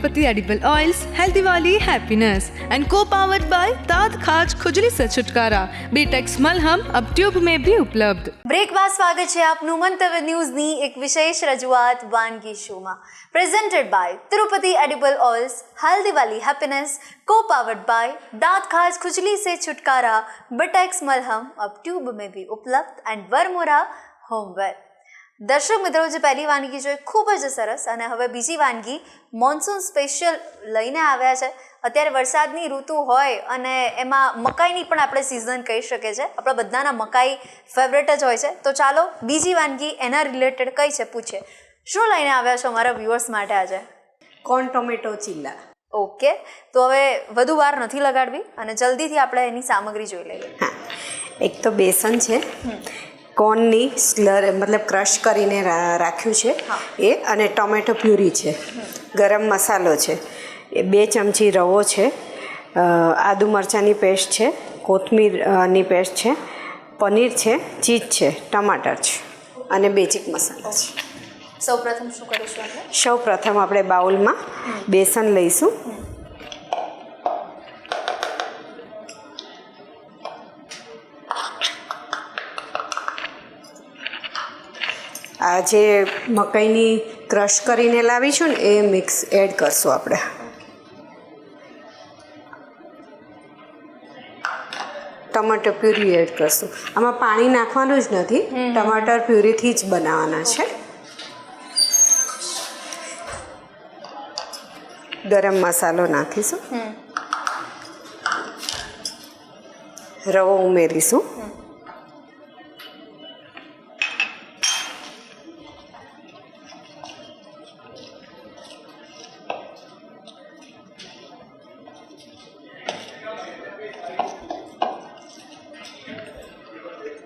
Tirupati edible oils, healthy वाली happiness and को powered by दांत खाज खुजली से छुटकारा। बीटेक्स मलहम अब ट्यूब में भी उपलब्ध। બ્રેક બાદ સ્વાગત છે આપનું મંતવ્ય ન્યૂઝની એક વિશેષ રજૂઆત વાનગી શોમાં, presented by Tirupati edible oils, healthy वाली हैप्पीनेस, को पावर्ड बाय दांत खाज खुजली से छुटकारा। बिटेक्स मलहम अब ट्यूब में भी उपलब्ध एंड वरमोरा होमवेर। દર્શક મિત્રો, જે પહેલી વાનગી જોઈ ખૂબ જ સરસ, અને હવે બીજી વાનગી મોન્સૂન સ્પેશિયલ લઈને આવ્યા છે. અત્યારે વરસાદની ઋતુ હોય અને એમાં મકાઈની પણ આપણે સિઝન કહી શકીએ છીએ. આપણા બધાના મકાઈ ફેવરેટ જ હોય છે. તો ચાલો બીજી વાનગી એના રિલેટેડ કઈ છે પૂછે. શું લઈને આવ્યા છો અમારા વ્યુઅર્સ માટે આજે? Corn tomato cheela. ઓકે, તો હવે વધુ વાર નથી લગાડવી અને જલ્દીથી આપણે એની સામગ્રી જોઈ લઈએ. હા, એક તો બેસન છે, કોર્નની સ્લર મતલબ ક્રશ કરીને રાખ્યું છે એ, અને ટોમેટો પ્યુરી છે, ગરમ મસાલો છે, એ 2 ચમચી રવો છે, આદુ મરચાંની પેસ્ટ છે, કોથમીરની પેસ્ટ છે, પનીર છે, ચીઝ છે, ટમાટર છે અને બેઝિક મસાલા છે. સૌપ્રથમ શું કરીશું આપણે? સૌપ્રથમ આપણે બાઉલમાં બેસન લઈશું. આ જે મકાઈની ક્રશ કરીને લાવીશું ને એ મિક્સ એડ કરશું આપણે. ટમાટર પ્યુરી એડ કરશું. આમાં પાણી નાખવાનું જ નથી, ટમાટર પ્યુરીથી જ બનાવવાના છે. ગરમ મસાલો નાખીશું, રવો ઉમેરીશું,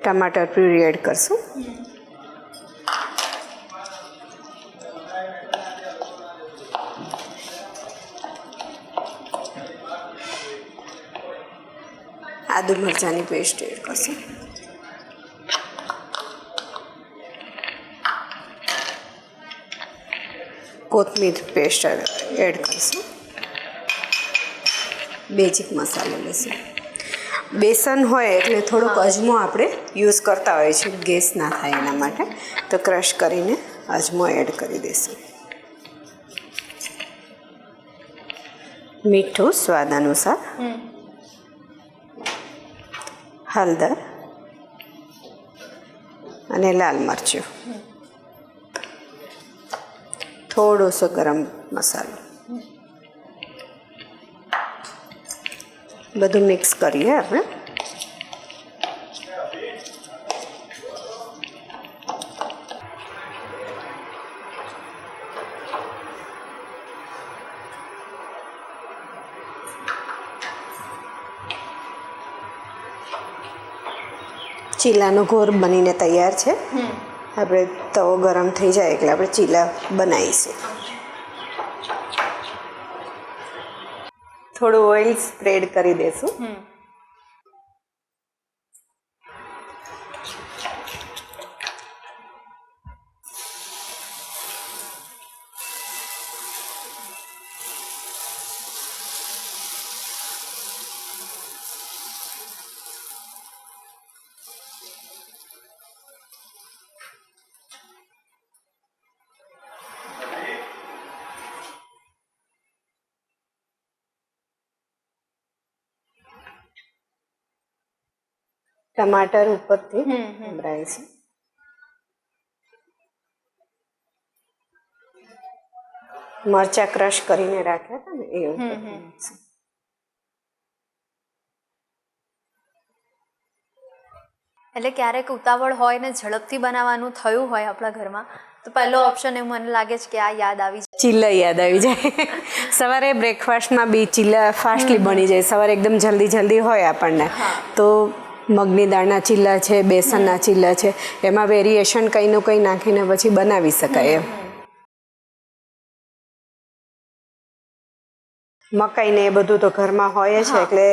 ટમાટર પ્યુરી એડ કરશું, આદુ મરચાંની પેસ્ટ એડ કરશું, કોથમીર પેસ્ટ એડ કરશું, બેઝિક મસાલો લઈશું. બેસન હોય એટલે થોડોક અજમો આપણે યુઝ કરતા હોઈએ છીએ, ગેસ ના થાય એના માટે, તો ક્રશ કરીને અજમો એડ કરી દઈશું. મીઠું સ્વાદ અનુસાર, હળદર અને લાલ મરચું, થોડોસો ગરમ મસાલો, બધું મિક્સ કરીએ આપણે. ચીલાનો ઘોર બનીને તૈયાર છે. આપણે તવો ગરમ થઈ જાય એટલે આપણે ચીલા બનાવીશું. થોડું ઓઇલ સ્પ્રેડ કરી દેશું. ટમાટર ઉપરથી ભરાઈશું. મરચા ક્રશ કરીને રાખ્યા હતા ને એ ઉપરથી. એટલે ક્યારેક ઉતાવળ હોય ને ઝડપથી બનાવવાનું થયું હોય આપણા ઘરમાં, તો પહેલો ઓપ્શન એ મને લાગે છે કે આ યાદ આવી જાય, ચીલા યાદ આવી જાય. સવારે બ્રેકફાસ્ટમાં બી ચીલા ફાસ્ટલી બની જાય. સવારે એકદમ જલ્દી હોય આપણને, તો મગની દાળના ચીલા છે, બેસનના ચીલા છે, એમાં વેરિએશન કંઈનું કંઈ નાખીને પછી બનાવી શકાય એમ. મકાઈ ને એ બધું તો ઘરમાં હોય છે, એટલે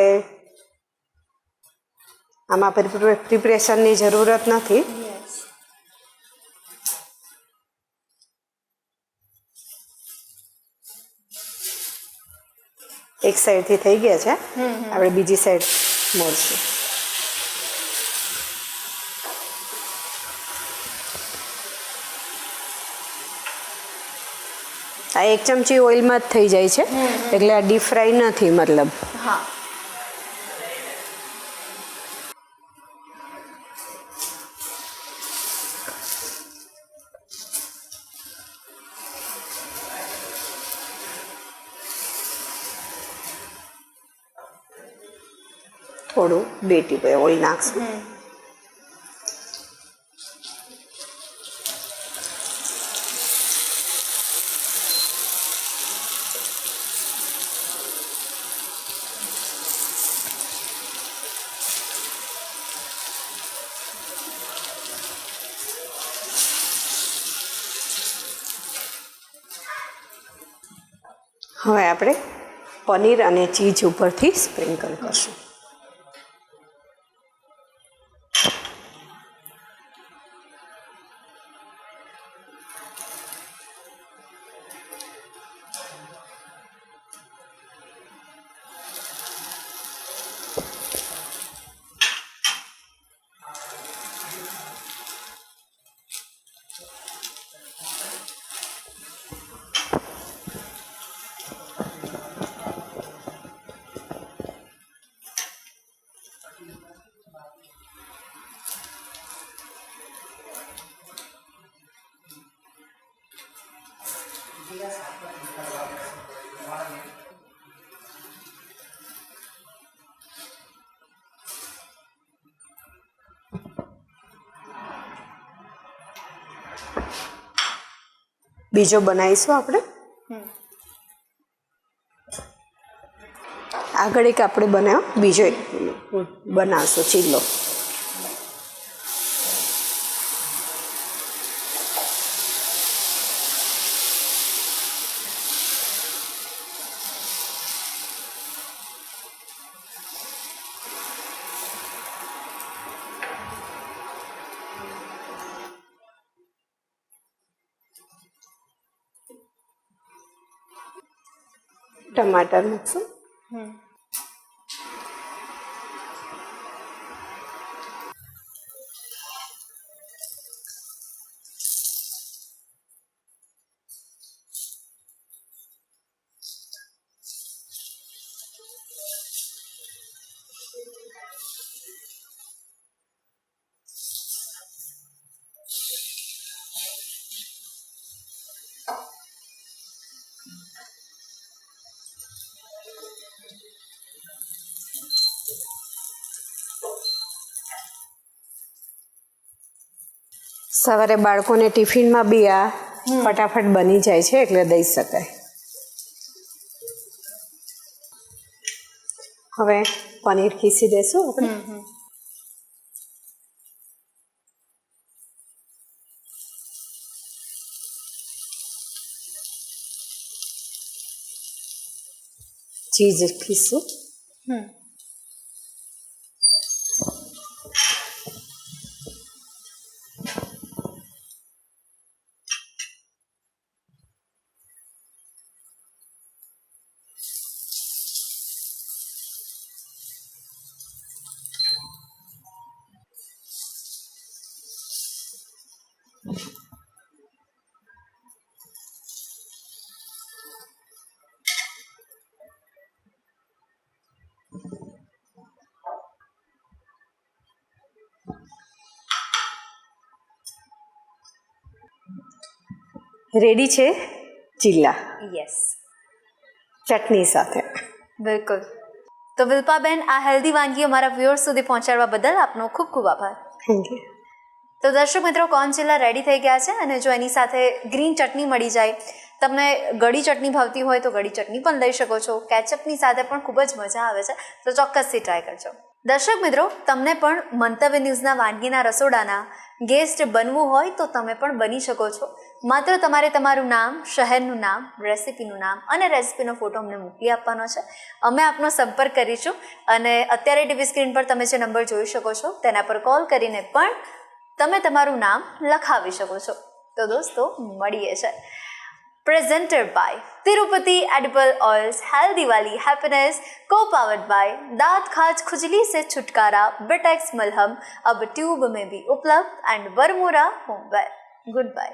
આમાં પ્રિપરેશનની જરૂરત નથી. સાઈડથી થઈ ગયા છે. આપણે બીજી સાઈડ મોડશું. આ 1 ચમચી ઓઇલમાં જ થઈ જાય છે, એટલે આ ડીપ ફ્રાય નથી મતલબ. હા. થોડું 2 ટીપા ઓઇલ નાખશું. હવે આપણે પનીર અને ચીઝ ઉપરથી સ્પ્રિંકલ કરશું. બીજો બનાવીશું આપણે. આગળ એક આપણે બનાવ્યો, બીજો એક બનાવશો ચીલો. ટમાટર મૂકશું. સવારે બાળકોને ટિફિનમાં બી આ ફટાફટ બની જાય છે, એટલે દઈ શકાય. હવે પનીર ખીસી દેશું આપણે. ચીઝ ખીસું. રેડી છે ચીલા. યસ, ચટણી સાથે. બિલકુલ. તો વિલ્પાબેન, આ હેલ્ધી વાનગી અમારા વ્યુઅર્સ સુધી પહોંચાડવા બદલ આપનો ખૂબ ખૂબ આભાર. Thank you. તો દર્શક મિત્રો, કોર્ન ચીલા રેડી થઈ ગયા છે, અને જો એની સાથે ગ્રીન ચટણી મળી જાય, તમને ગળી ચટણી ભાવતી હોય તો ગળી ચટણી પણ લઈ શકો છો. કેચઅપની સાથે પણ ખૂબ જ મજા આવે છે, તો ચોક્કસથી ટ્રાય કરજો. દર્શક મિત્રો, તમને પણ મંતવ્ય ન્યૂઝના વાનગીના રસોડાના ગેસ્ટ બનવું હોય તો તમે પણ બની શકો છો. માત્ર તમારે તમારું નામ, શહેરનું નામ, રેસિપીનું નામ અને રેસિપીનો ફોટો અમને મોકલી આપવાનો છે. અમે આપનો સંપર્ક કરીશું, અને અત્યારે ટીવી સ્ક્રીન પર તમે જે નંબર જોઈ શકો છો તેના પર કોલ કરીને પણ તમે તમારું નામ લખાવી શકો છો. તો દોસ્તો, મળીએ છે. presented by Tirupati Edible Oils Healthy Wali Happiness, co-powered by दांत खाज खुजली से छुटकारा बिटेक्स मलहम अब ट्यूब में भी उपलब्ध एंड बरमूरा होमवेयर. Goodbye.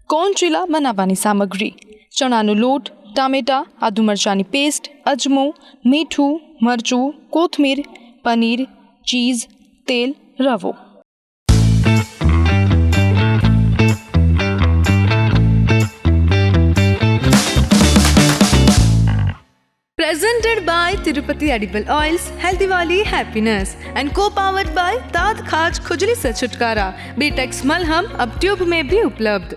કોર્ન ચીલા બનાવવાની સામગ્રી: ચણાનો લોટ, ટામેટાં, આદુ મરચાંની પેસ્ટ, અજમો, મીઠું, મરચું, કોથમીર, પનીર, ચીઝ, તેલ, રવો. Presented by Tirupati Edible Oils Healthy Wali Happiness and co-powered by दांत खाज खुजली से छुटकारा बेटेक्स मलहम अब ट्यूब में भी उपलब्ध.